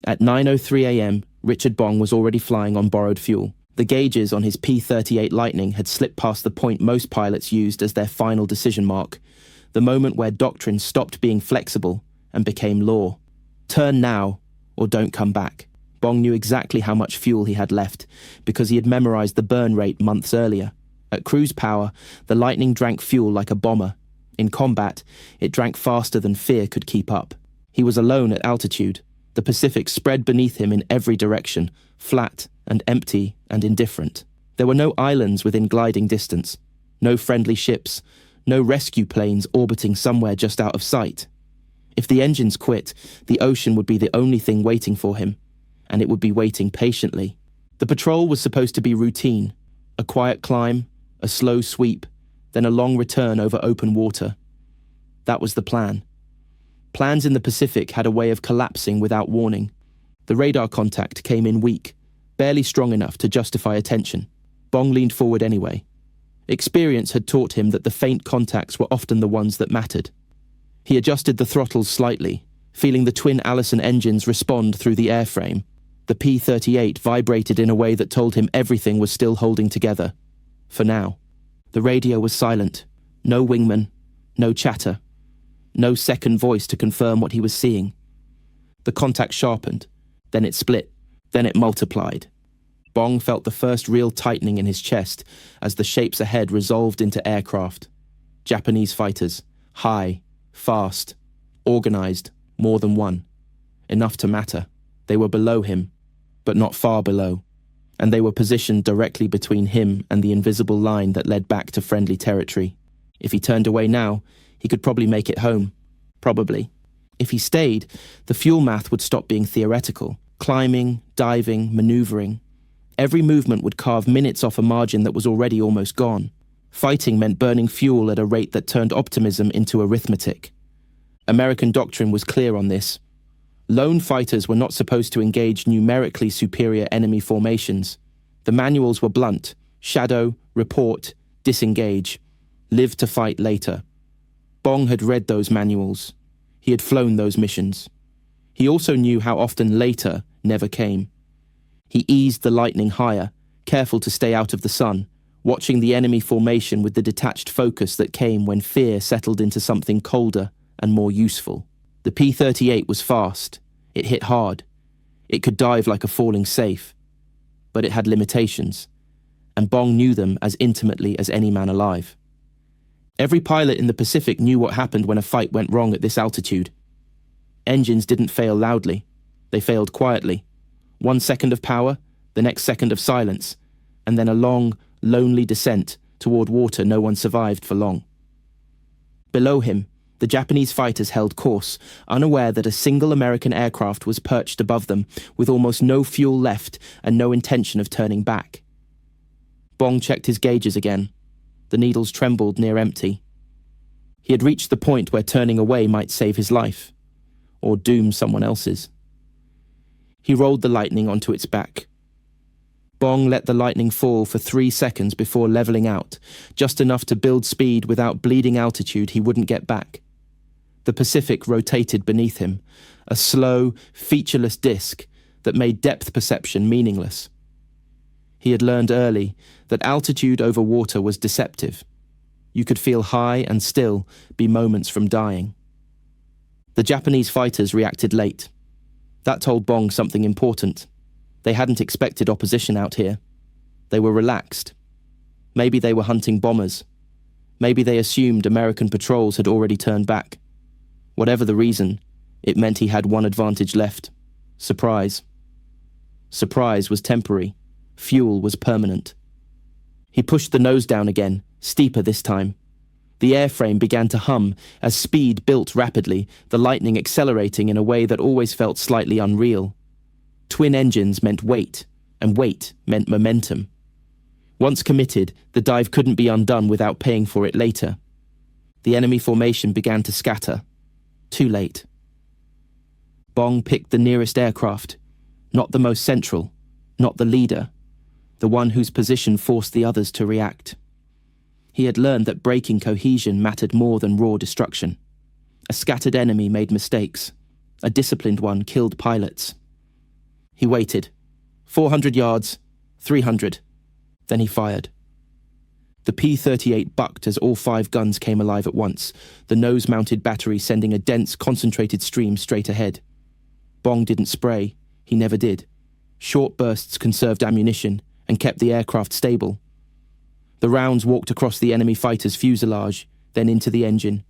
At 9:03 a.m., Richard Bong was already flying on borrowed fuel. The gauges on his P-38 Lightning had slipped past the point most pilots used as their final decision mark, the moment where doctrine stopped being flexible and became law. Turn now, or don't come back. Bong knew exactly how much fuel he had left, because he had memorized the burn rate months earlier. At cruise power, the Lightning drank fuel like a bomber. In combat, it drank faster than fear could keep up. He was alone at altitude. The Pacific spread beneath him in every direction, flat and empty and indifferent. There were no islands within gliding distance, no friendly ships, no rescue planes orbiting somewhere just out of sight. If the engines quit, the ocean would be the only thing waiting for him, and it would be waiting patiently. The patrol was supposed to be routine, a quiet climb, a slow sweep, then a long return over open water. That was the plan. Plans in the Pacific had a way of collapsing without warning. The radar contact came in weak, barely strong enough to justify attention. Bong leaned forward anyway. Experience had taught him that the faint contacts were often the ones that mattered. He adjusted the throttles slightly, feeling the twin Allison engines respond through the airframe. The P-38 vibrated in a way that told him everything was still holding together. For now. The radio was silent. No wingman, no chatter. No second voice to confirm what he was seeing. The contact sharpened, then it split, then it multiplied. Bong felt the first real tightening in his chest as the shapes ahead resolved into aircraft. Japanese fighters, high, fast, organized, more than one. Enough to matter. They were below him, but not far below, and they were positioned directly between him and the invisible line that led back to friendly territory. If he turned away now, he could probably make it home. Probably. If he stayed, the fuel math would stop being theoretical. Climbing, diving, maneuvering. Every movement would carve minutes off a margin that was already almost gone. Fighting meant burning fuel at a rate that turned optimism into arithmetic. American doctrine was clear on this. Lone fighters were not supposed to engage numerically superior enemy formations. The manuals were blunt: shadow, report, disengage, live to fight later. Bong had read those manuals. He had flown those missions. He also knew how often later never came. He eased the Lightning higher, careful to stay out of the sun, watching the enemy formation with the detached focus that came when fear settled into something colder and more useful. The P-38 was fast. It hit hard. It could dive like a falling safe. But it had limitations, and Bong knew them as intimately as any man alive. Every pilot in the Pacific knew what happened when a fight went wrong at this altitude. Engines didn't fail loudly. They failed quietly. 1 second of power, the next second of silence, and then a long, lonely descent toward water no one survived for long. Below him, the Japanese fighters held course, unaware that a single American aircraft was perched above them, with almost no fuel left and no intention of turning back. Bong checked his gauges again. The needles trembled near empty. He had reached the point where turning away might save his life, or doom someone else's. He rolled the Lightning onto its back. Bong let the Lightning fall for 3 seconds before leveling out, just enough to build speed without bleeding altitude he wouldn't get back. The Pacific rotated beneath him, a slow, featureless disk that made depth perception meaningless. He had learned early that altitude over water was deceptive. You could feel high and still be moments from dying. The Japanese fighters reacted late. That told Bong something important. They hadn't expected opposition out here. They were relaxed. Maybe they were hunting bombers. Maybe they assumed American patrols had already turned back. Whatever the reason, it meant he had one advantage left: surprise. Surprise was temporary. Fuel was permanent. He pushed the nose down again, steeper this time. The airframe began to hum as speed built rapidly, the Lightning accelerating in a way that always felt slightly unreal. Twin engines meant weight, and weight meant momentum. Once committed, the dive couldn't be undone without paying for it later. The enemy formation began to scatter. Too late. Bong picked the nearest aircraft, not the most central, not the leader, the one whose position forced the others to react. He had learned that breaking cohesion mattered more than raw destruction. A scattered enemy made mistakes. A disciplined one killed pilots. He waited. 400 yards, 300. Then he fired. The P-38 bucked as all 5 guns came alive at once, the nose-mounted battery sending a dense, concentrated stream straight ahead. Bong didn't spray. He never did. Short bursts conserved ammunition and kept the aircraft stable. The rounds walked across the enemy fighter's fuselage, then into the engine.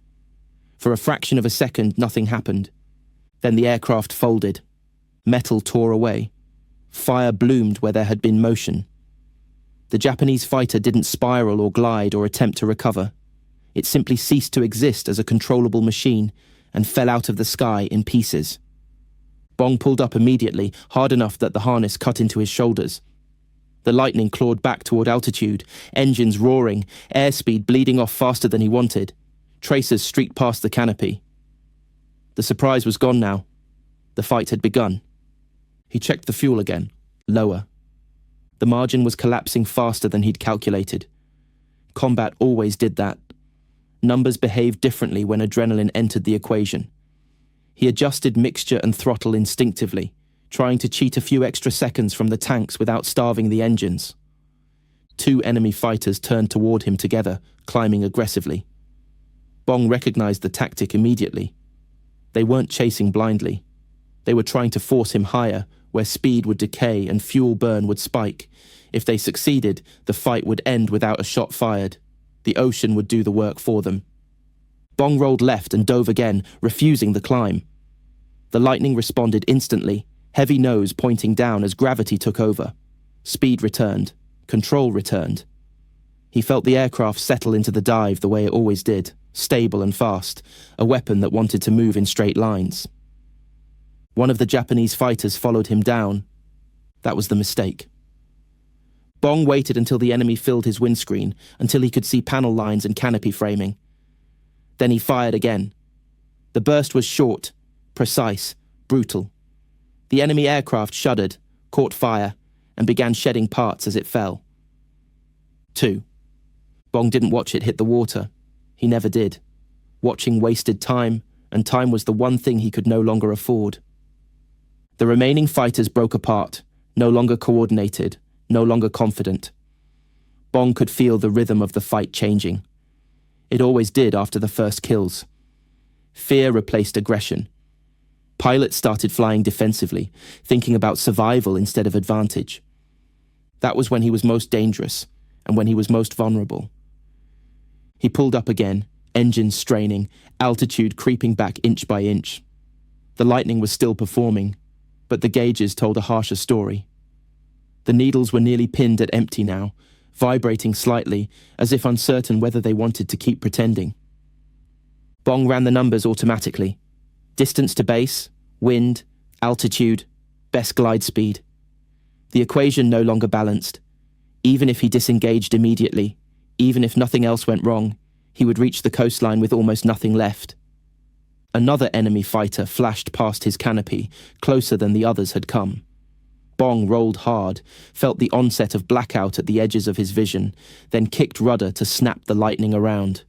For a fraction of a second, nothing happened. Then the aircraft folded. Metal tore away. Fire bloomed where there had been motion. The Japanese fighter didn't spiral or glide or attempt to recover. It simply ceased to exist as a controllable machine and fell out of the sky in pieces. Bong pulled up immediately, hard enough that the harness cut into his shoulders. The Lightning clawed back toward altitude, engines roaring, airspeed bleeding off faster than he wanted. Tracers streaked past the canopy. The surprise was gone now. The fight had begun. He checked the fuel again, lower. The margin was collapsing faster than he'd calculated. Combat always did that. Numbers behaved differently when adrenaline entered the equation. He adjusted mixture and throttle instinctively, trying to cheat a few extra seconds from the tanks without starving the engines. 2 enemy fighters turned toward him together, climbing aggressively. Bong recognized the tactic immediately. They weren't chasing blindly. They were trying to force him higher, where speed would decay and fuel burn would spike. If they succeeded, the fight would end without a shot fired. The ocean would do the work for them. Bong rolled left and dove again, refusing the climb. The Lightning responded instantly, heavy nose pointing down as gravity took over. Speed returned. Control returned. He felt the aircraft settle into the dive the way it always did, stable and fast, a weapon that wanted to move in straight lines. One of the Japanese fighters followed him down. That was the mistake. Bong waited until the enemy filled his windscreen, until he could see panel lines and canopy framing. Then he fired again. The burst was short, precise, brutal. The enemy aircraft shuddered, caught fire, and began shedding parts as it fell. 2. Bong didn't watch it hit the water. He never did. Watching wasted time, and time was the one thing he could no longer afford. The remaining fighters broke apart, no longer coordinated, no longer confident. Bong could feel the rhythm of the fight changing. It always did after the first kills. Fear replaced aggression. Pilots started flying defensively, thinking about survival instead of advantage. That was when he was most dangerous, and when he was most vulnerable. He pulled up again, engines straining, altitude creeping back inch by inch. The Lightning was still performing, but the gauges told a harsher story. The needles were nearly pinned at empty now, vibrating slightly, as if uncertain whether they wanted to keep pretending. Bong ran the numbers automatically. Distance to base, wind, altitude, best glide speed. The equation no longer balanced. Even if he disengaged immediately, even if nothing else went wrong, he would reach the coastline with almost nothing left. Another enemy fighter flashed past his canopy, closer than the others had come. Bong rolled hard, felt the onset of blackout at the edges of his vision, then kicked rudder to snap the Lightning around.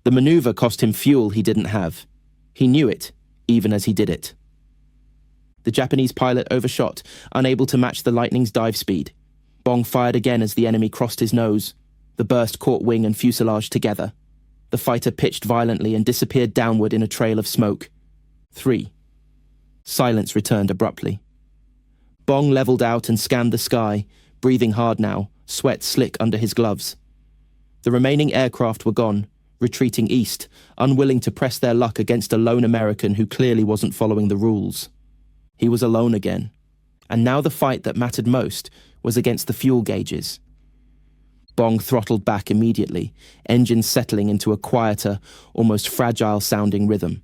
The maneuver cost him fuel he didn't have. He knew it, even as he did it. The Japanese pilot overshot, unable to match the Lightning's dive speed. Bong fired again as the enemy crossed his nose. The burst caught wing and fuselage together. The fighter pitched violently and disappeared downward in a trail of smoke. 3. Silence returned abruptly. Bong leveled out and scanned the sky, breathing hard now, sweat slick under his gloves. The remaining aircraft were gone, retreating east, unwilling to press their luck against a lone American who clearly wasn't following the rules. He was alone again, and now the fight that mattered most was against the fuel gauges. Bong throttled back immediately, engines settling into a quieter, almost fragile-sounding rhythm.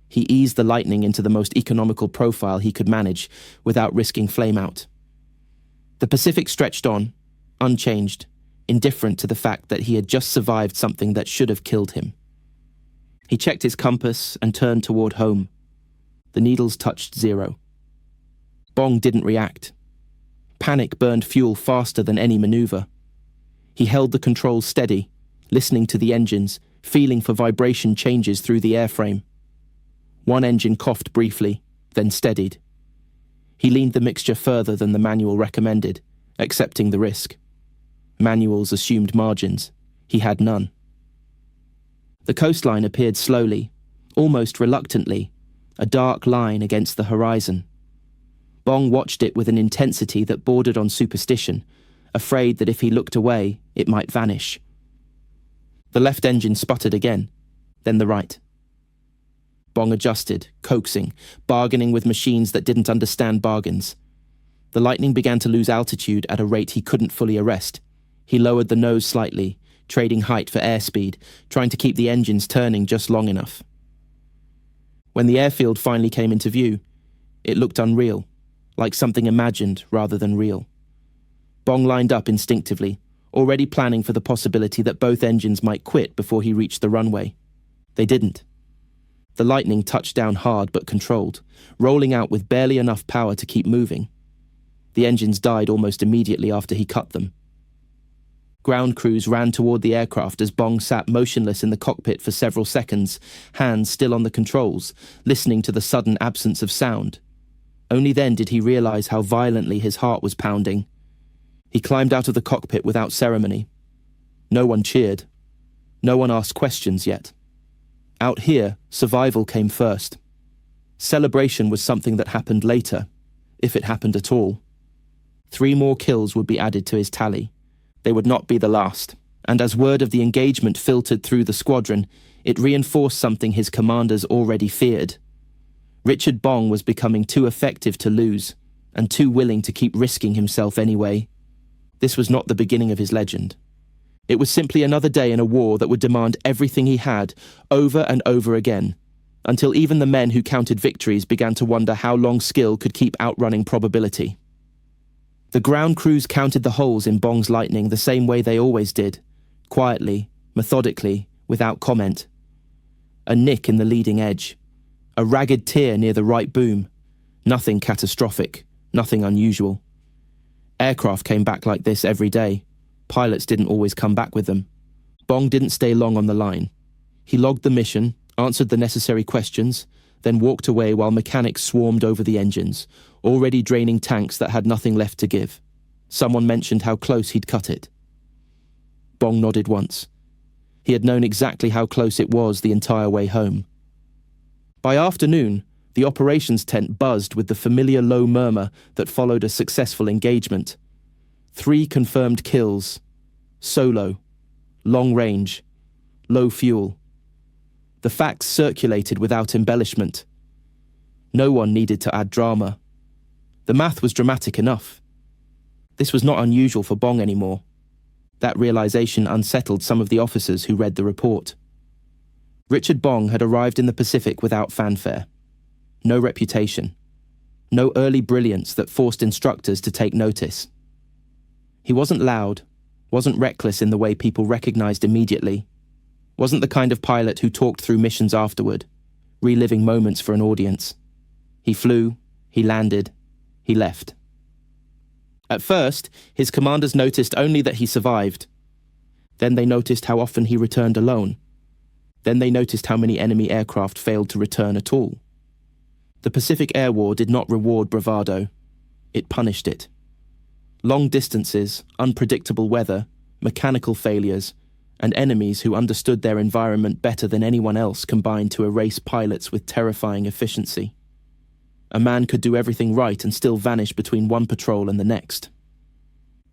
He eased the Lightning into the most economical profile he could manage without risking flameout. The Pacific stretched on, unchanged, indifferent to the fact that he had just survived something that should have killed him. He checked his compass and turned toward home. The needles touched 0. Bong didn't react. Panic burned fuel faster than any maneuver. He held the controls steady, listening to the engines, feeling for vibration changes through the airframe. One engine coughed briefly, then steadied. He leaned the mixture further than the manual recommended, accepting the risk. Manuals assumed margins. He had none. The coastline appeared slowly, almost reluctantly, a dark line against the horizon. Bong watched it with an intensity that bordered on superstition, afraid that if he looked away, it might vanish. The left engine sputtered again, then the right. Bong adjusted, coaxing, bargaining with machines that didn't understand bargains. The Lightning began to lose altitude at a rate he couldn't fully arrest. He lowered the nose slightly, trading height for airspeed, trying to keep the engines turning just long enough. When the airfield finally came into view, it looked unreal, like something imagined rather than real. Bong lined up instinctively, already planning for the possibility that both engines might quit before he reached the runway. They didn't. The Lightning touched down hard but controlled, rolling out with barely enough power to keep moving. The engines died almost immediately after he cut them. Ground crews ran toward the aircraft as Bong sat motionless in the cockpit for several seconds, hands still on the controls, listening to the sudden absence of sound. Only then did he realize how violently his heart was pounding. He climbed out of the cockpit without ceremony. No one cheered. No one asked questions yet. Out here, survival came first. Celebration was something that happened later, if it happened at all. 3 more kills would be added to his tally. They would not be the last, and as word of the engagement filtered through the squadron, it reinforced something his commanders already feared. Richard Bong was becoming too effective to lose, and too willing to keep risking himself anyway. This was not the beginning of his legend. It was simply another day in a war that would demand everything he had, over and over again, until even the men who counted victories began to wonder how long skill could keep outrunning probability. The ground crews counted the holes in Bong's Lightning the same way they always did, quietly, methodically, without comment. A nick in the leading edge, a ragged tear near the right boom, nothing catastrophic, nothing unusual. Aircraft came back like this every day. Pilots didn't always come back with them. Bong didn't stay long on the line. He logged the mission, answered the necessary questions, then walked away while mechanics swarmed over the engines, already draining tanks that had nothing left to give. Someone mentioned how close he'd cut it. Bong nodded once. He had known exactly how close it was the entire way home. By afternoon, the operations tent buzzed with the familiar low murmur that followed a successful engagement. 3 confirmed kills. Solo. Long range. Low fuel. The facts circulated without embellishment. No one needed to add drama. The math was dramatic enough. This was not unusual for Bong anymore. That realization unsettled some of the officers who read the report. Richard Bong had arrived in the Pacific without fanfare. No reputation. No early brilliance that forced instructors to take notice. He wasn't loud, wasn't reckless in the way people recognized immediately, wasn't the kind of pilot who talked through missions afterward, reliving moments for an audience. He flew, he landed, he left. At first, his commanders noticed only that he survived. Then they noticed how often he returned alone. Then they noticed how many enemy aircraft failed to return at all. The Pacific Air War did not reward bravado. It punished it. Long distances, unpredictable weather, mechanical failures, and enemies who understood their environment better than anyone else combined to erase pilots with terrifying efficiency. A man could do everything right and still vanish between one patrol and the next.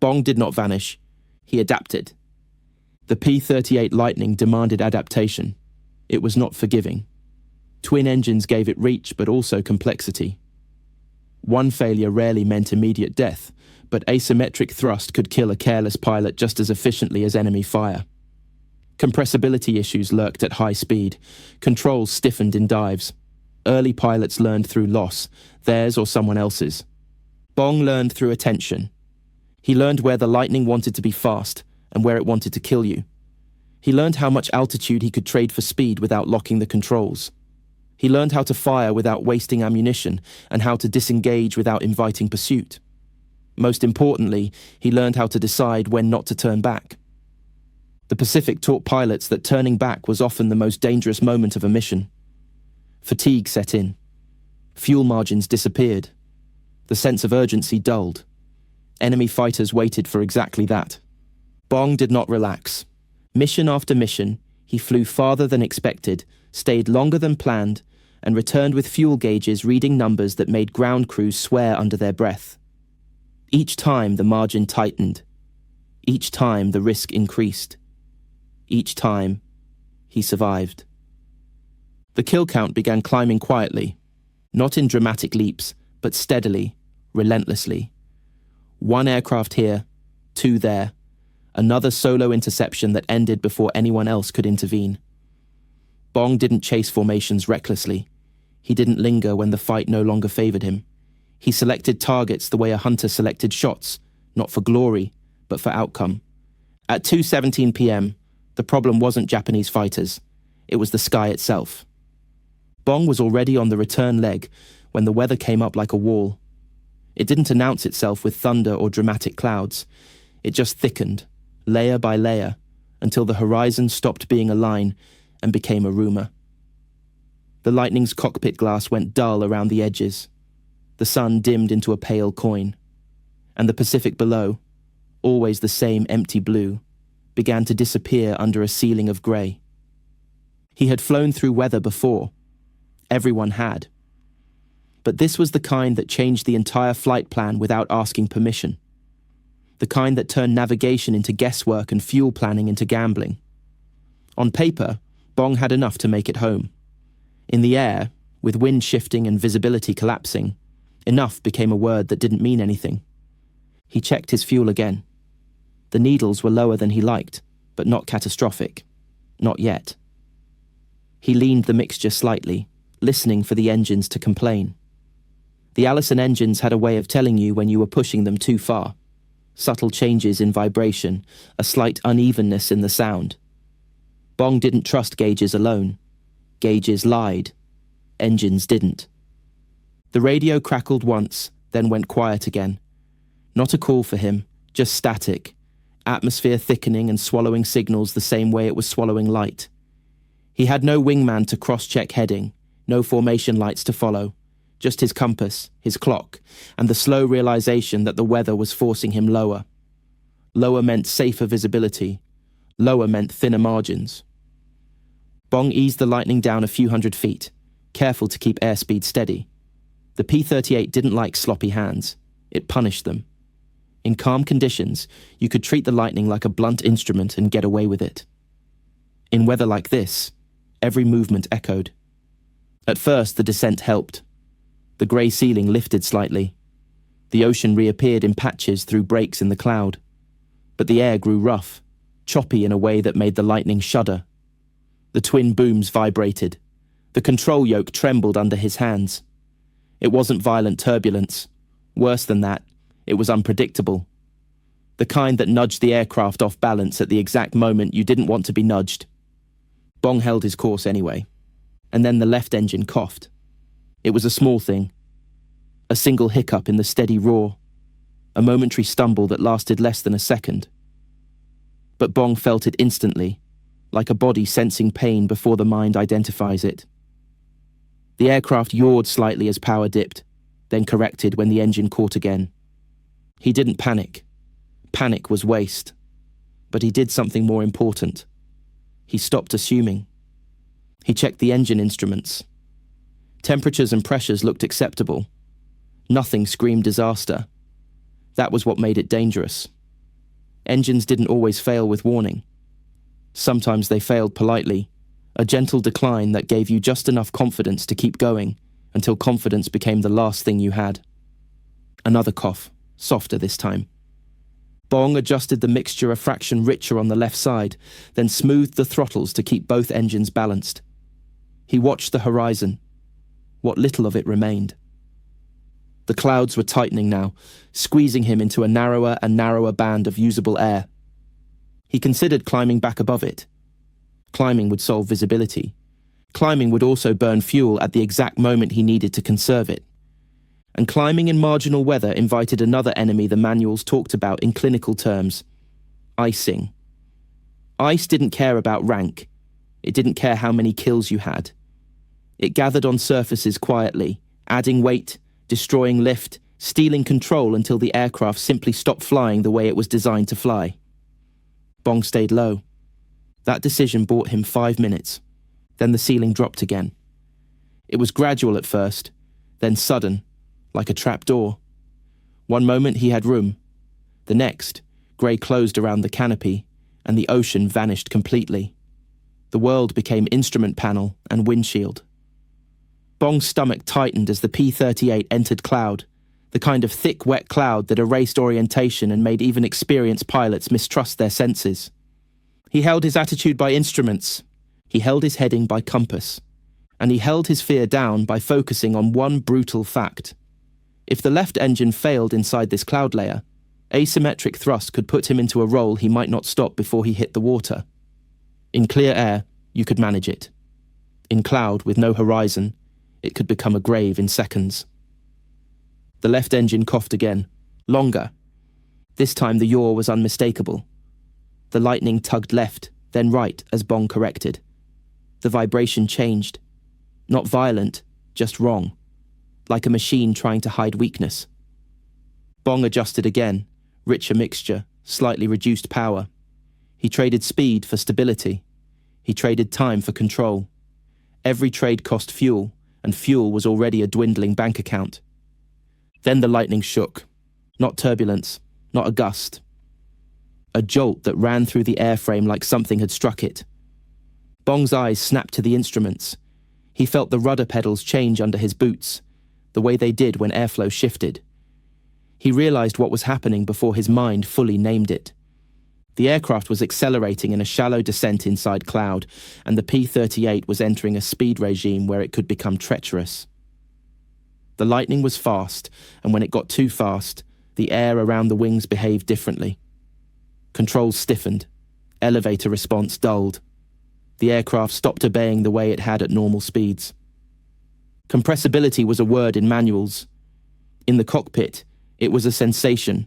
Bong did not vanish. He adapted. The P-38 Lightning demanded adaptation. It was not forgiving. Twin engines gave it reach but also complexity. One failure rarely meant immediate death, but asymmetric thrust could kill a careless pilot just as efficiently as enemy fire. Compressibility issues lurked at high speed. Controls stiffened in dives. Early pilots learned through loss, theirs or someone else's. Bong learned through attention. He learned where the Lightning wanted to be fast and where it wanted to kill you. He learned how much altitude he could trade for speed without locking the controls. He learned how to fire without wasting ammunition and how to disengage without inviting pursuit. Most importantly, he learned how to decide when not to turn back. The Pacific taught pilots that turning back was often the most dangerous moment of a mission. Fatigue set in. Fuel margins disappeared. The sense of urgency dulled. Enemy fighters waited for exactly that. Bong did not relax. Mission after mission, he flew farther than expected, stayed longer than planned, and returned with fuel gauges reading numbers that made ground crews swear under their breath. Each time the margin tightened. Each time the risk increased. Each time he survived. The kill count began climbing quietly, not in dramatic leaps, but steadily, relentlessly. 1 aircraft here, 2 there, another solo interception that ended before anyone else could intervene. Bong didn't chase formations recklessly. He didn't linger when the fight no longer favored him. He selected targets the way a hunter selected shots, not for glory, but for outcome. At 2:17 p.m., the problem wasn't Japanese fighters. It was the sky itself. Bong was already on the return leg when the weather came up like a wall. It didn't announce itself with thunder or dramatic clouds. It just thickened, layer by layer, until the horizon stopped being a line and became a rumor. The Lightning's cockpit glass went dull around the edges. The sun dimmed into a pale coin. And the Pacific below, always the same empty blue, began to disappear under a ceiling of grey. He had flown through weather before. Everyone had. But this was the kind that changed the entire flight plan without asking permission. The kind that turned navigation into guesswork and fuel planning into gambling. On paper, Bong had enough to make it home. In the air, with wind shifting and visibility collapsing, enough became a word that didn't mean anything. He checked his fuel again. The needles were lower than he liked, but not catastrophic. Not yet. He leaned the mixture slightly, listening for the engines to complain. The Allison engines had a way of telling you when you were pushing them too far. Subtle changes in vibration, a slight unevenness in the sound. Bong didn't trust gauges alone. Gauges lied. Engines didn't. The radio crackled once, then went quiet again. Not a call for him, just static. Atmosphere thickening and swallowing signals the same way it was swallowing light. He had no wingman to cross-check heading, no formation lights to follow, just his compass, his clock, and the slow realization that the weather was forcing him lower. Lower meant safer visibility. Lower meant thinner margins. Bong eased the Lightning down a few hundred feet, careful to keep airspeed steady. The P-38 didn't like sloppy hands. It punished them. In calm conditions, you could treat the Lightning like a blunt instrument and get away with it. In weather like this, every movement echoed. At first, the descent helped. The grey ceiling lifted slightly. The ocean reappeared in patches through breaks in the cloud. But the air grew rough, choppy in a way that made the Lightning shudder. The twin booms vibrated. The control yoke trembled under his hands. It wasn't violent turbulence. Worse than that, it was unpredictable. The kind that nudged the aircraft off balance at the exact moment you didn't want to be nudged. Bong held his course anyway. And then the left engine coughed. It was a small thing. A single hiccup in the steady roar. A momentary stumble that lasted less than a second. But Bong felt it instantly, like a body sensing pain before the mind identifies it. The aircraft yawed slightly as power dipped, then corrected when the engine caught again. He didn't panic. Panic was waste. But he did something more important. He stopped assuming. He checked the engine instruments. Temperatures and pressures looked acceptable. Nothing screamed disaster. That was what made it dangerous. Engines didn't always fail with warning. Sometimes they failed politely, a gentle decline that gave you just enough confidence to keep going until confidence became the last thing you had. Another cough, softer this time. Bong adjusted the mixture a fraction richer on the left side, then smoothed the throttles to keep both engines balanced. He watched the horizon. What little of it remained. The clouds were tightening now, squeezing him into a narrower and narrower band of usable air. He considered climbing back above it. Climbing would solve visibility. Climbing would also burn fuel at the exact moment he needed to conserve it. And climbing in marginal weather invited another enemy the manuals talked about in clinical terms: icing. Ice didn't care about rank. It didn't care how many kills you had. It gathered on surfaces quietly, adding weight, destroying lift, stealing control until the aircraft simply stopped flying the way it was designed to fly. Bong stayed low. That decision bought him 5 minutes. Then the ceiling dropped again. It was gradual at first, then sudden, like a trapdoor. One moment he had room. The next, grey closed around the canopy, and the ocean vanished completely. The world became instrument panel and windshield. Bong's stomach tightened as the P-38 entered cloud, the kind of thick, wet cloud that erased orientation and made even experienced pilots mistrust their senses. He held his attitude by instruments. He held his heading by compass. And he held his fear down by focusing on one brutal fact. If the left engine failed inside this cloud layer, asymmetric thrust could put him into a roll he might not stop before he hit the water. In clear air, you could manage it. In cloud, with no horizon, it could become a grave in seconds. The left engine coughed again, longer. This time the yaw was unmistakable. The lightning tugged left, then right as Bong corrected. The vibration changed. Not violent, just wrong. Like a machine trying to hide weakness. Bong adjusted again, richer mixture, slightly reduced power. He traded speed for stability. He traded time for control. Every trade cost fuel, and fuel was already a dwindling bank account. Then the lightning shook. Not turbulence, not a gust. A jolt that ran through the airframe like something had struck it. Bong's eyes snapped to the instruments. He felt the rudder pedals change under his boots, the way they did when airflow shifted. He realized what was happening before his mind fully named it. The aircraft was accelerating in a shallow descent inside cloud, and the P-38 was entering a speed regime where it could become treacherous. The lightning was fast, and when it got too fast, the air around the wings behaved differently. Controls stiffened. Elevator response dulled. The aircraft stopped obeying the way it had at normal speeds. Compressibility was a word in manuals. In the cockpit, it was a sensation,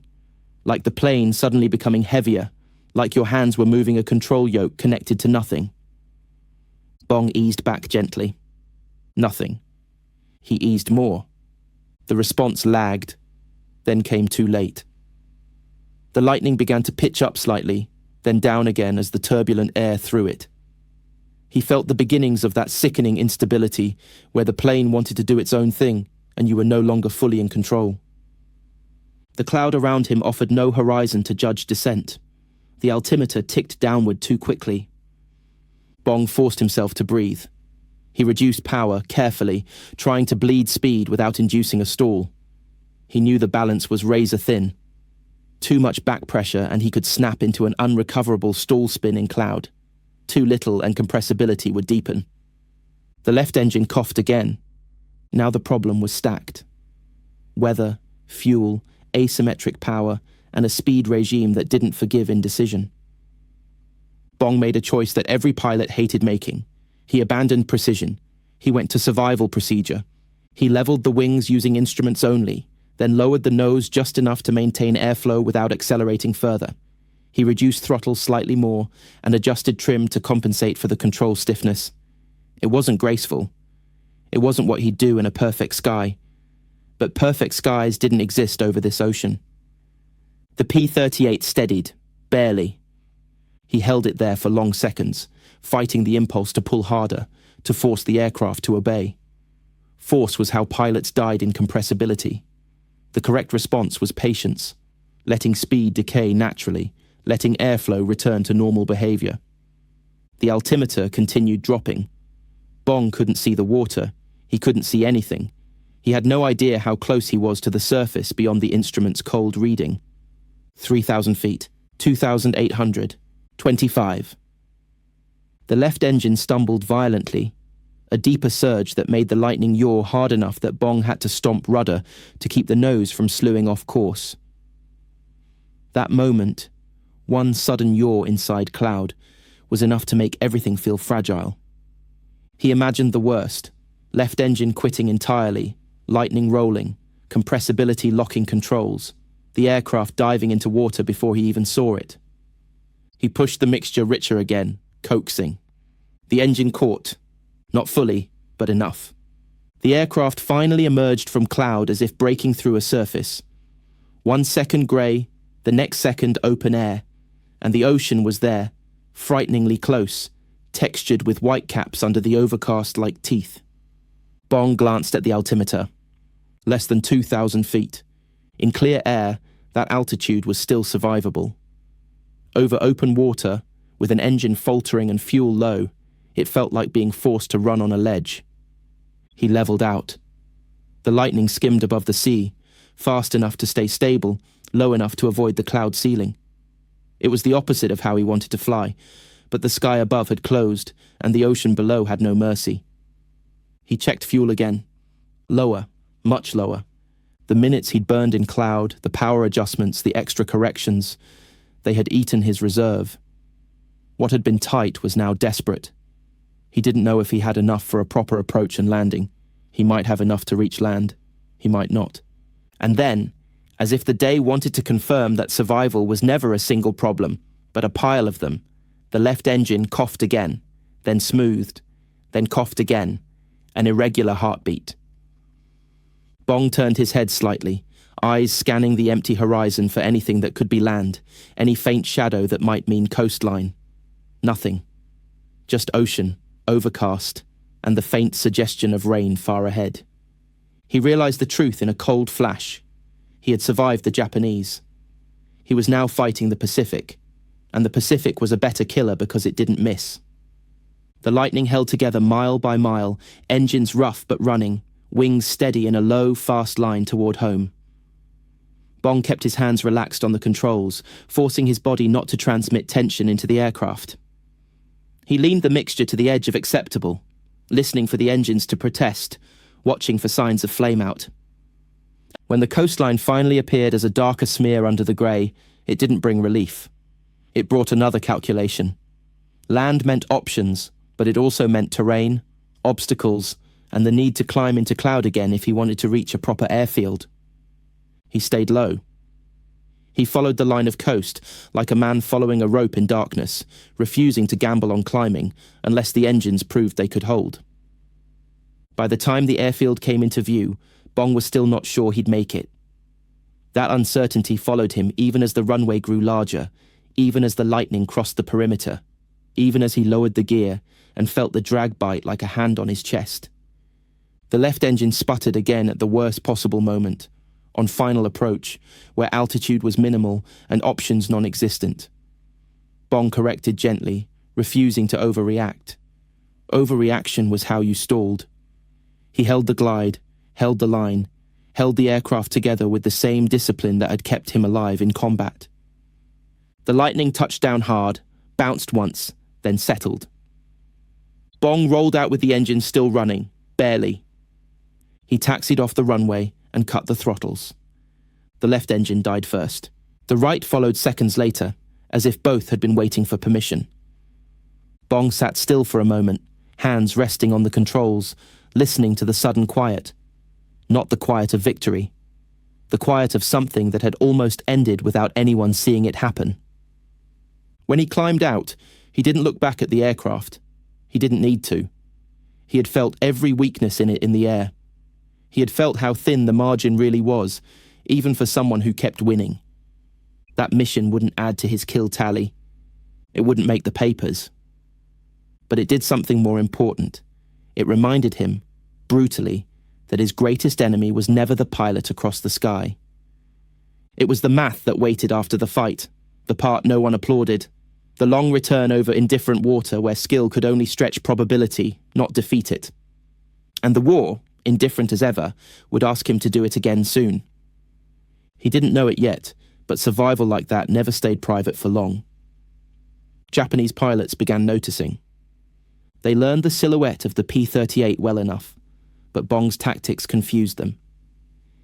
like the plane suddenly becoming heavier, like your hands were moving a control yoke connected to nothing. Bong eased back gently. Nothing. He eased more. The response lagged, then came too late. The lightning began to pitch up slightly, then down again as the turbulent air threw it. He felt the beginnings of that sickening instability where the plane wanted to do its own thing and you were no longer fully in control. The cloud around him offered no horizon to judge descent. The altimeter ticked downward too quickly. Bong forced himself to breathe. He reduced power carefully, trying to bleed speed without inducing a stall. He knew the balance was razor thin. Too much back pressure and he could snap into an unrecoverable stall spin in cloud. Too little and compressibility would deepen. The left engine coughed again. Now the problem was stacked. Weather, fuel, asymmetric power, and a speed regime that didn't forgive indecision. Bong made a choice that every pilot hated making. He abandoned precision. He went to survival procedure. He leveled the wings using instruments only, then lowered the nose just enough to maintain airflow without accelerating further. He reduced throttle slightly more and adjusted trim to compensate for the control stiffness. It wasn't graceful. It wasn't what he'd do in a perfect sky. But perfect skies didn't exist over this ocean. The P-38 steadied, barely. He held it there for long seconds, fighting the impulse to pull harder, to force the aircraft to obey. Force was how pilots died in compressibility. The correct response was patience, letting speed decay naturally, letting airflow return to normal behavior. The altimeter continued dropping. Bong couldn't see the water. He couldn't see anything. He had no idea how close he was to the surface beyond the instrument's cold reading. 3,000 feet, 2,800, 25. The left engine stumbled violently, a deeper surge that made the lightning yaw hard enough that Bong had to stomp rudder to keep the nose from slewing off course. That moment, one sudden yaw inside cloud, was enough to make everything feel fragile. He imagined the worst, left engine quitting entirely, lightning rolling, compressibility locking controls, the aircraft diving into water before he even saw it. He pushed the mixture richer again, coaxing. The engine caught. Not fully, but enough. The aircraft finally emerged from cloud as if breaking through a surface. 1 second grey, the next second open air, and the ocean was there, frighteningly close, textured with whitecaps under the overcast like teeth. Bong glanced at the altimeter. Less than 2,000 feet. In clear air, that altitude was still survivable. Over open water, with an engine faltering and fuel low, it felt like being forced to run on a ledge. He levelled out. The lightning skimmed above the sea, fast enough to stay stable, low enough to avoid the cloud ceiling. It was the opposite of how he wanted to fly, but the sky above had closed, and the ocean below had no mercy. He checked fuel again. Lower, much lower. The minutes he'd burned in cloud, the power adjustments, the extra corrections, they had eaten his reserve. What had been tight was now desperate. He didn't know if he had enough for a proper approach and landing. He might have enough to reach land. He might not. And then, as if the day wanted to confirm that survival was never a single problem, but a pile of them, the left engine coughed again, then smoothed, then coughed again, an irregular heartbeat. Bong turned his head slightly, eyes scanning the empty horizon for anything that could be land, any faint shadow that might mean coastline. Nothing. Just ocean, overcast, and the faint suggestion of rain far ahead. He realized the truth in a cold flash. He had survived the Japanese. He was now fighting the Pacific, and the Pacific was a better killer because it didn't miss. The lightning held together mile by mile, engines rough but running, wings steady in a low, fast line toward home. Bong kept his hands relaxed on the controls, forcing his body not to transmit tension into the aircraft. He leaned the mixture to the edge of acceptable, listening for the engines to protest, watching for signs of flame-out. When the coastline finally appeared as a darker smear under the grey, it didn't bring relief. It brought another calculation. Land meant options, but it also meant terrain, obstacles, and the need to climb into cloud again if he wanted to reach a proper airfield. He stayed low. He followed the line of coast, like a man following a rope in darkness, refusing to gamble on climbing unless the engines proved they could hold. By the time the airfield came into view, Bong was still not sure he'd make it. That uncertainty followed him even as the runway grew larger, even as the lightning crossed the perimeter, even as he lowered the gear and felt the drag bite like a hand on his chest. The left engine sputtered again at the worst possible moment, on final approach, where altitude was minimal and options non-existent. Bong corrected gently, refusing to overreact. Overreaction was how you stalled. He held the glide, held the line, held the aircraft together with the same discipline that had kept him alive in combat. The lightning touched down hard, bounced once, then settled. Bong rolled out with the engine still running, barely. He taxied off the runway and cut the throttles. The left engine died first. The right followed seconds later, as if both had been waiting for permission. Bong sat still for a moment, hands resting on the controls, listening to the sudden quiet. Not the quiet of victory. The quiet of something that had almost ended without anyone seeing it happen. When he climbed out, he didn't look back at the aircraft. He didn't need to. He had felt every weakness in it in the air. He had felt how thin the margin really was, even for someone who kept winning. That mission wouldn't add to his kill tally. It wouldn't make the papers. But it did something more important. It reminded him, brutally, that his greatest enemy was never the pilot across the sky. It was the math that waited after the fight, the part no one applauded, the long return over indifferent water where skill could only stretch probability, not defeat it. And the war, indifferent as ever, would ask him to do it again soon. He didn't know it yet, but survival like that never stayed private for long. Japanese pilots began noticing. They learned the silhouette of the P-38 well enough, but Bong's tactics confused them.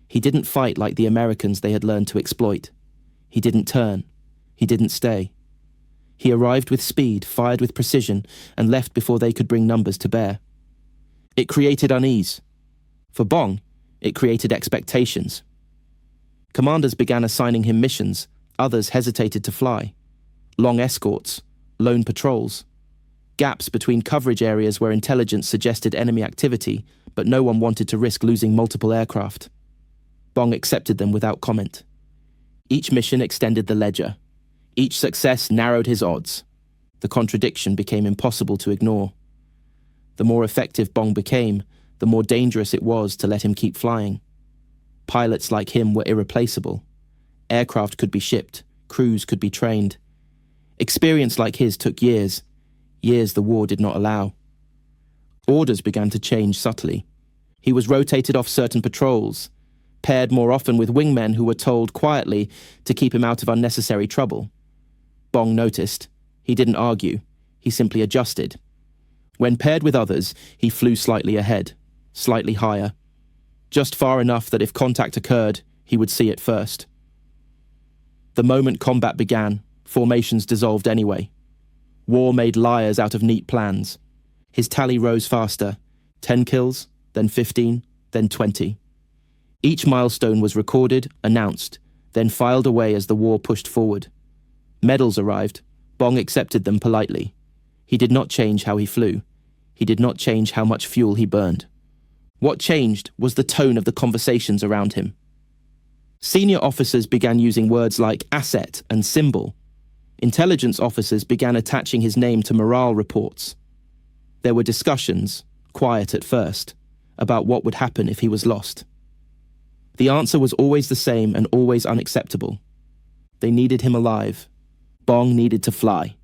He didn't fight like the Americans they had learned to exploit. He didn't turn. He didn't stay. He arrived with speed, fired with precision, and left before they could bring numbers to bear. It created unease. For Bong, it created expectations. Commanders began assigning him missions, others hesitated to fly. Long escorts, lone patrols, gaps between coverage areas where intelligence suggested enemy activity, but no one wanted to risk losing multiple aircraft. Bong accepted them without comment. Each mission extended the ledger. Each success narrowed his odds. The contradiction became impossible to ignore. The more effective Bong became, the more dangerous it was to let him keep flying. Pilots like him were irreplaceable. Aircraft could be shipped, crews could be trained. Experience like his took years the war did not allow. Orders began to change subtly. He was rotated off certain patrols, paired more often with wingmen who were told quietly to keep him out of unnecessary trouble. Bong noticed. He didn't argue. He simply adjusted. When paired with others, he flew slightly ahead, slightly higher, just far enough that if contact occurred, he would see it first. The moment combat began, formations dissolved anyway. War made liars out of neat plans. His tally rose faster, 10 kills, then 15, then 20. Each milestone was recorded, announced, then filed away as the war pushed forward. Medals arrived. Bong accepted them politely. He did not change how he flew. He did not change how much fuel he burned. What changed was the tone of the conversations around him. Senior officers began using words like asset and symbol. Intelligence officers began attaching his name to morale reports. There were discussions, quiet at first, about what would happen if he was lost. The answer was always the same and always unacceptable. They needed him alive. Bong needed to fly.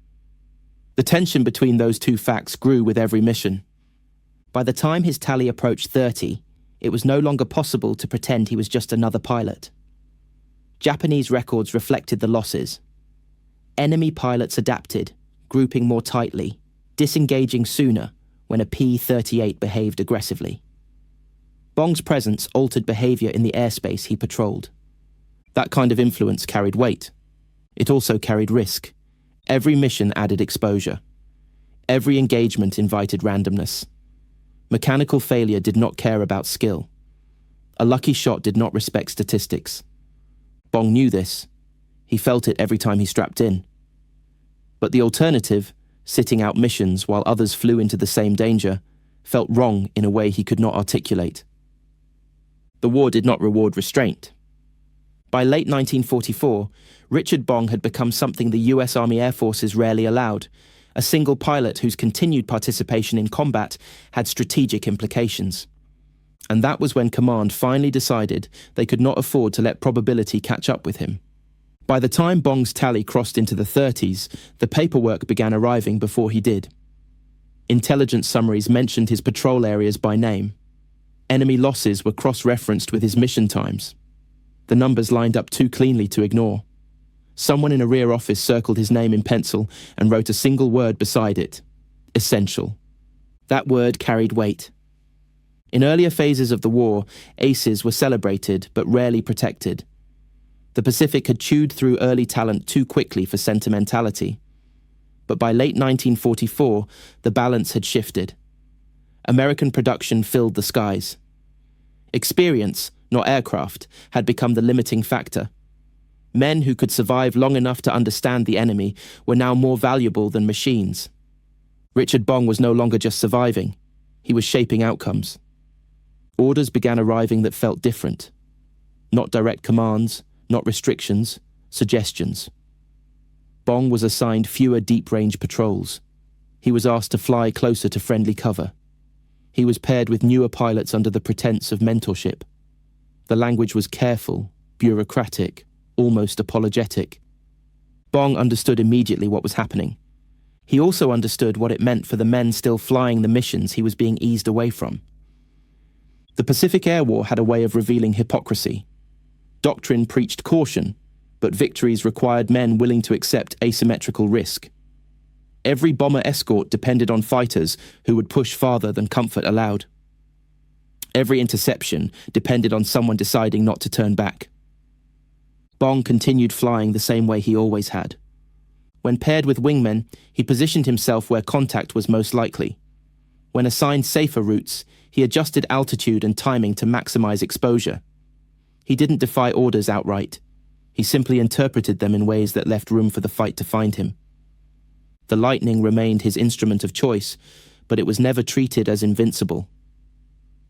The tension between those two facts grew with every mission. By the time his tally approached 30, it was no longer possible to pretend he was just another pilot. Japanese records reflected the losses. Enemy pilots adapted, grouping more tightly, disengaging sooner when a P-38 behaved aggressively. Bong's presence altered behavior in the airspace he patrolled. That kind of influence carried weight. It also carried risk. Every mission added exposure. Every engagement invited randomness. Mechanical failure did not care about skill. A lucky shot did not respect statistics. Bong knew this. He felt it every time he strapped in. But the alternative, sitting out missions while others flew into the same danger, felt wrong in a way he could not articulate. The war did not reward restraint. By late 1944, Richard Bong had become something the US Army Air Forces rarely allowed, a single pilot whose continued participation in combat had strategic implications. And that was when command finally decided they could not afford to let probability catch up with him. By the time Bong's tally crossed into the 30s, the paperwork began arriving before he did. Intelligence summaries mentioned his patrol areas by name. Enemy losses were cross-referenced with his mission times. The numbers lined up too cleanly to ignore. Someone in a rear office circled his name in pencil and wrote a single word beside it: essential. That word carried weight. In earlier phases of the war, aces were celebrated but rarely protected. The Pacific had chewed through early talent too quickly for sentimentality. But by late 1944, the balance had shifted. American production filled the skies. Experience, not aircraft, had become the limiting factor. Men who could survive long enough to understand the enemy were now more valuable than machines. Richard Bong was no longer just surviving. He was shaping outcomes. Orders began arriving that felt different. Not direct commands, not restrictions, suggestions. Bong was assigned fewer deep-range patrols. He was asked to fly closer to friendly cover. He was paired with newer pilots under the pretense of mentorship. The language was careful, bureaucratic, almost apologetic. Bong understood immediately what was happening. He also understood what it meant for the men still flying the missions he was being eased away from. The Pacific Air War had a way of revealing hypocrisy. Doctrine preached caution, but victories required men willing to accept asymmetrical risk. Every bomber escort depended on fighters who would push farther than comfort allowed. Every interception depended on someone deciding not to turn back. Bong continued flying the same way he always had. When paired with wingmen, he positioned himself where contact was most likely. When assigned safer routes, he adjusted altitude and timing to maximize exposure. He didn't defy orders outright. He simply interpreted them in ways that left room for the fight to find him. The lightning remained his instrument of choice, but it was never treated as invincible.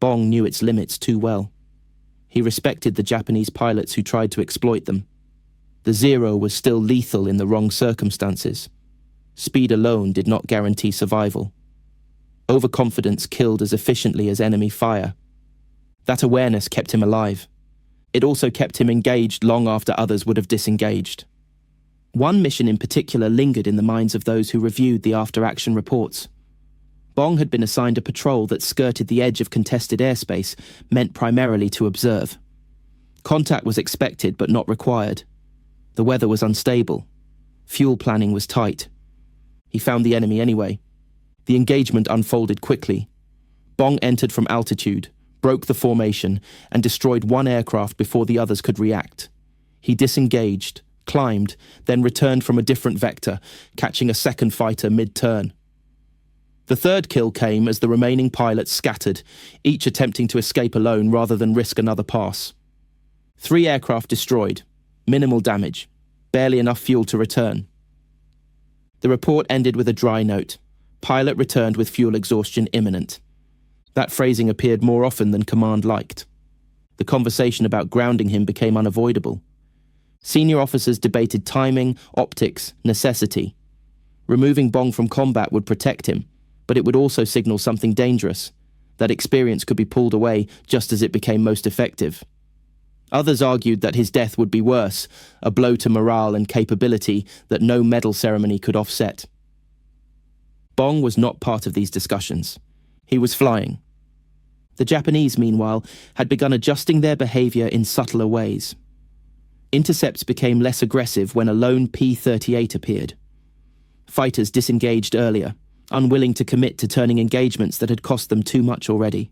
Bong knew its limits too well. He respected the Japanese pilots who tried to exploit them. The Zero was still lethal in the wrong circumstances. Speed alone did not guarantee survival. Overconfidence killed as efficiently as enemy fire. That awareness kept him alive. It also kept him engaged long after others would have disengaged. One mission in particular lingered in the minds of those who reviewed the after-action reports. Bong had been assigned a patrol that skirted the edge of contested airspace, meant primarily to observe. Contact was expected but not required. The weather was unstable. Fuel planning was tight. He found the enemy anyway. The engagement unfolded quickly. Bong entered from altitude, broke the formation, and destroyed one aircraft before the others could react. He disengaged, climbed, then returned from a different vector, catching a second fighter mid-turn. The third kill came as the remaining pilots scattered, each attempting to escape alone rather than risk another pass. 3 aircraft destroyed, minimal damage, barely enough fuel to return. The report ended with a dry note. Pilot returned with fuel exhaustion imminent. That phrasing appeared more often than command liked. The conversation about grounding him became unavoidable. Senior officers debated timing, optics, necessity. Removing Bong from combat would protect him, but it would also signal something dangerous. That experience could be pulled away just as it became most effective. Others argued that his death would be worse, a blow to morale and capability that no medal ceremony could offset. Bong was not part of these discussions. He was flying. The Japanese, meanwhile, had begun adjusting their behavior in subtler ways. Intercepts became less aggressive when a lone P-38 appeared. Fighters disengaged earlier, unwilling to commit to turning engagements that had cost them too much already.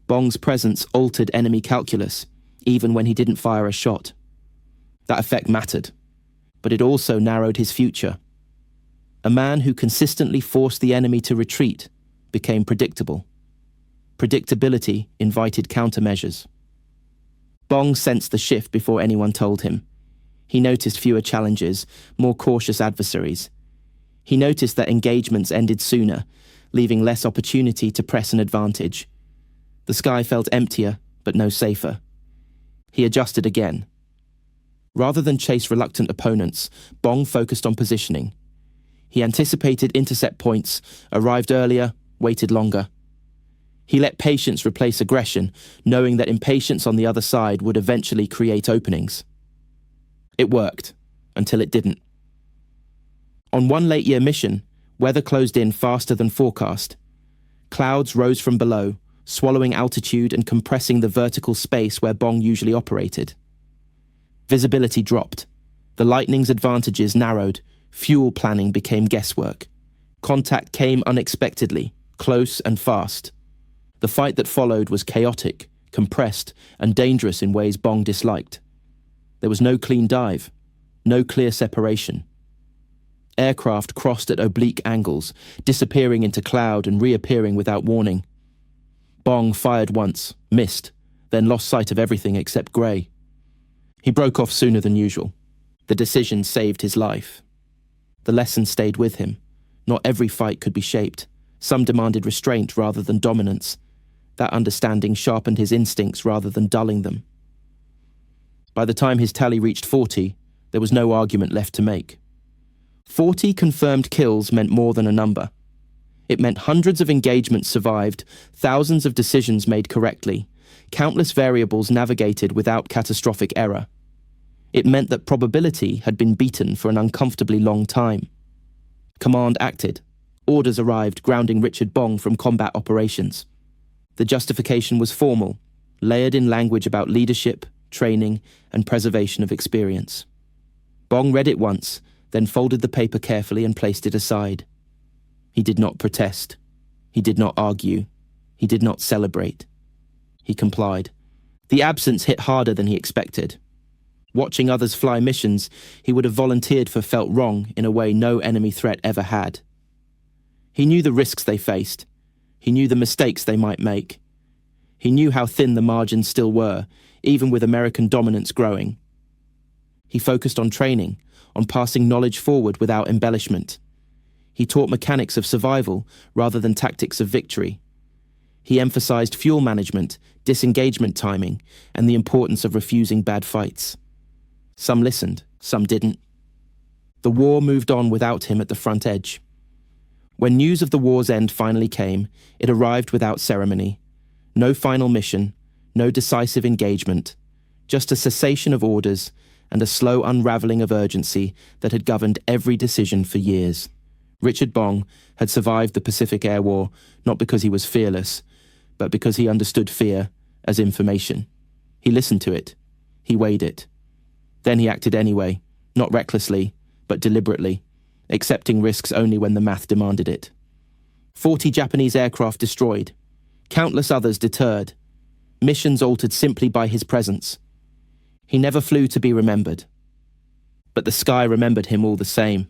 Bong's presence altered enemy calculus, even when he didn't fire a shot. That effect mattered, but it also narrowed his future. A man who consistently forced the enemy to retreat became predictable. Predictability invited countermeasures. Bong sensed the shift before anyone told him. He noticed fewer challenges, more cautious adversaries. He noticed that engagements ended sooner, leaving less opportunity to press an advantage. The sky felt emptier, but no safer. He adjusted again. Rather than chase reluctant opponents, Bong focused on positioning. He anticipated intercept points, arrived earlier, waited longer. He let patience replace aggression, knowing that impatience on the other side would eventually create openings. It worked, until it didn't. On one late-year mission, weather closed in faster than forecast. Clouds rose from below, swallowing altitude and compressing the vertical space where Bong usually operated. Visibility dropped. The lightning's advantages narrowed. Fuel planning became guesswork. Contact came unexpectedly, close and fast. The fight that followed was chaotic, compressed, and dangerous in ways Bong disliked. There was no clean dive, no clear separation. Aircraft crossed at oblique angles, disappearing into cloud and reappearing without warning. Bong fired once, missed, then lost sight of everything except grey. He broke off sooner than usual. The decision saved his life. The lesson stayed with him. Not every fight could be shaped. Some demanded restraint rather than dominance. That understanding sharpened his instincts rather than dulling them. By the time his tally reached 40, there was no argument left to make. 40 confirmed kills meant more than a number. It meant hundreds of engagements survived, thousands of decisions made correctly, countless variables navigated without catastrophic error. It meant that probability had been beaten for an uncomfortably long time. Command acted. Orders arrived grounding Richard Bong from combat operations. The justification was formal, layered in language about leadership, training, and preservation of experience. Bong read it once, then folded the paper carefully and placed it aside. He did not protest. He did not argue. He did not celebrate. He complied. The absence hit harder than he expected. Watching others fly missions, he would have volunteered for felt wrong in a way no enemy threat ever had. He knew the risks they faced. He knew the mistakes they might make. He knew how thin the margins still were, even with American dominance growing. He focused on training, on passing knowledge forward without embellishment. He taught mechanics of survival rather than tactics of victory. He emphasized fuel management, disengagement timing, and the importance of refusing bad fights. Some listened, some didn't. The war moved on without him at the front edge. When news of the war's end finally came, it arrived without ceremony. No final mission, no decisive engagement, just a cessation of orders and a slow unraveling of urgency that had governed every decision for years. Richard Bong had survived the Pacific Air War not because he was fearless, but because he understood fear as information. He listened to it. He weighed it. Then he acted anyway, not recklessly, but deliberately, accepting risks only when the math demanded it. 40 Japanese aircraft destroyed. Countless others deterred. Missions altered simply by his presence. He never flew to be remembered. But the sky remembered him all the same.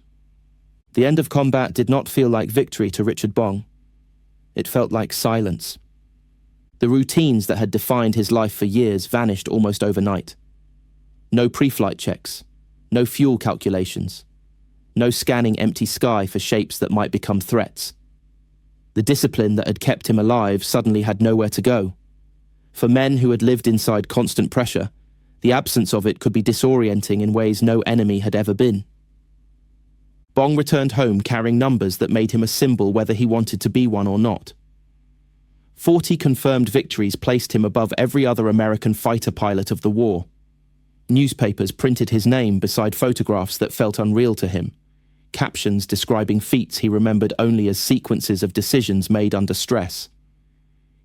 The end of combat did not feel like victory to Richard Bong. It felt like silence. The routines that had defined his life for years vanished almost overnight. No pre-flight checks, no fuel calculations, no scanning empty sky for shapes that might become threats. The discipline that had kept him alive suddenly had nowhere to go. For men who had lived inside constant pressure, the absence of it could be disorienting in ways no enemy had ever been. Bong returned home carrying numbers that made him a symbol whether he wanted to be one or not. 40 confirmed victories placed him above every other American fighter pilot of the war. Newspapers printed his name beside photographs that felt unreal to him, captions describing feats he remembered only as sequences of decisions made under stress.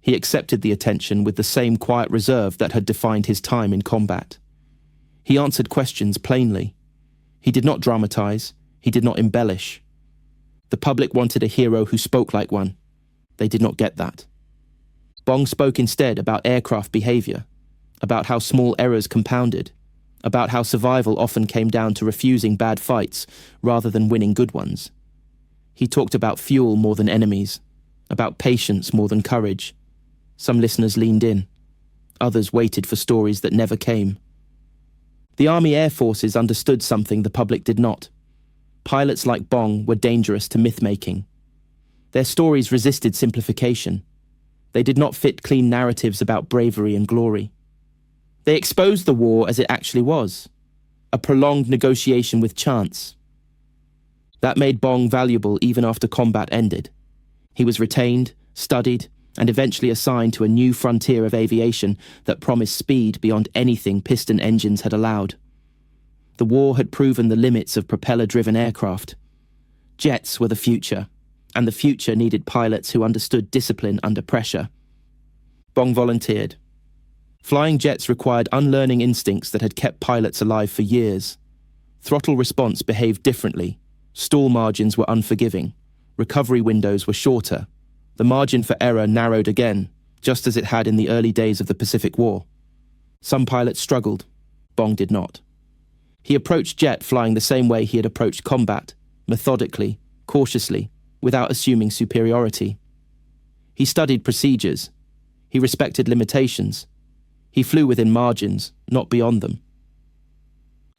He accepted the attention with the same quiet reserve that had defined his time in combat. He answered questions plainly. He did not dramatize. He did not embellish. The public wanted a hero who spoke like one. They did not get that. Bong spoke instead about aircraft behavior, about how small errors compounded, about how survival often came down to refusing bad fights rather than winning good ones. He talked about fuel more than enemies, about patience more than courage. Some listeners leaned in. Others waited for stories that never came. The Army Air Forces understood something the public did not. Pilots like Bong were dangerous to myth-making. Their stories resisted simplification. They did not fit clean narratives about bravery and glory. They exposed the war as it actually was, a prolonged negotiation with chance. That made Bong valuable even after combat ended. He was retained, studied, and eventually assigned to a new frontier of aviation that promised speed beyond anything piston engines had allowed. The war had proven the limits of propeller-driven aircraft. Jets were the future, and the future needed pilots who understood discipline under pressure. Bong volunteered. Flying jets required unlearning instincts that had kept pilots alive for years. Throttle response behaved differently. Stall margins were unforgiving. Recovery windows were shorter. The margin for error narrowed again, just as it had in the early days of the Pacific War. Some pilots struggled. Bong did not. He approached jet flying the same way he had approached combat, methodically, cautiously, without assuming superiority. He studied procedures. He respected limitations. He flew within margins, not beyond them.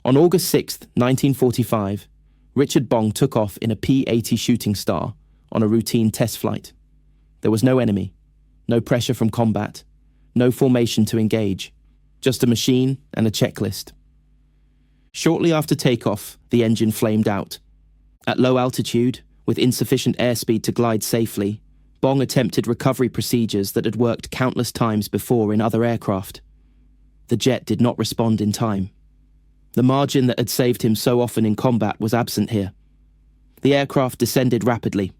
On August 6, 1945, Richard Bong took off in a P-80 Shooting Star on a routine test flight. There was no enemy, no pressure from combat, no formation to engage, just a machine and a checklist. Shortly after takeoff, the engine flamed out. At low altitude, with insufficient airspeed to glide safely, Bong attempted recovery procedures that had worked countless times before in other aircraft. The jet did not respond in time. The margin that had saved him so often in combat was absent here. The aircraft descended rapidly.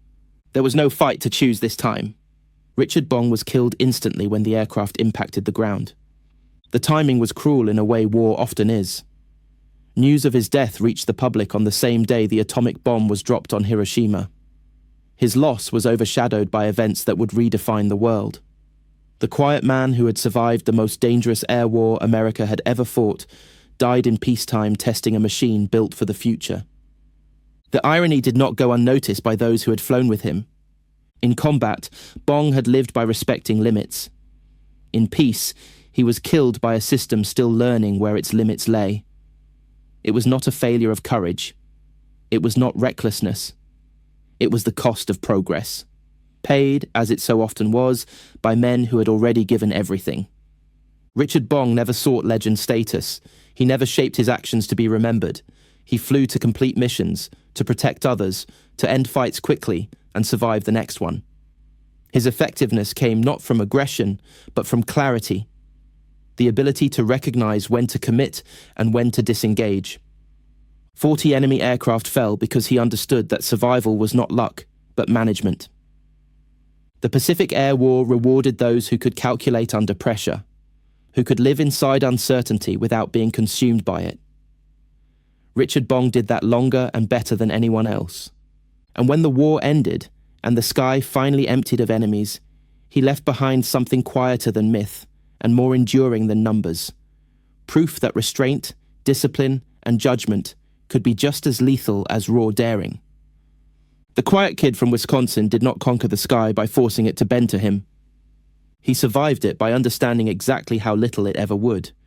There was no fight to choose this time. Richard Bong was killed instantly when the aircraft impacted the ground. The timing was cruel in a way war often is. News of his death reached the public on the same day the atomic bomb was dropped on Hiroshima. His loss was overshadowed by events that would redefine the world. The quiet man who had survived the most dangerous air war America had ever fought died in peacetime testing a machine built for the future. The irony did not go unnoticed by those who had flown with him. In combat, Bong had lived by respecting limits. In peace, he was killed by a system still learning where its limits lay. It was not a failure of courage. It was not recklessness. It was the cost of progress. paid, as it so often was, by men who had already given everything. Richard Bong never sought legend status. He never shaped his actions to be remembered. He flew to complete missions, to protect others, to end fights quickly, and survive the next one. His effectiveness came not from aggression, but from clarity. The ability to recognize when to commit and when to disengage. 40 enemy aircraft fell because he understood that survival was not luck, but management. The Pacific Air War rewarded those who could calculate under pressure, who could live inside uncertainty without being consumed by it. Richard Bong did that longer and better than anyone else. And when the war ended, and the sky finally emptied of enemies, he left behind something quieter than myth, and more enduring than numbers. Proof that restraint, discipline, and judgment could be just as lethal as raw daring. The quiet kid from Wisconsin did not conquer the sky by forcing it to bend to him. He survived it by understanding exactly how little it ever would,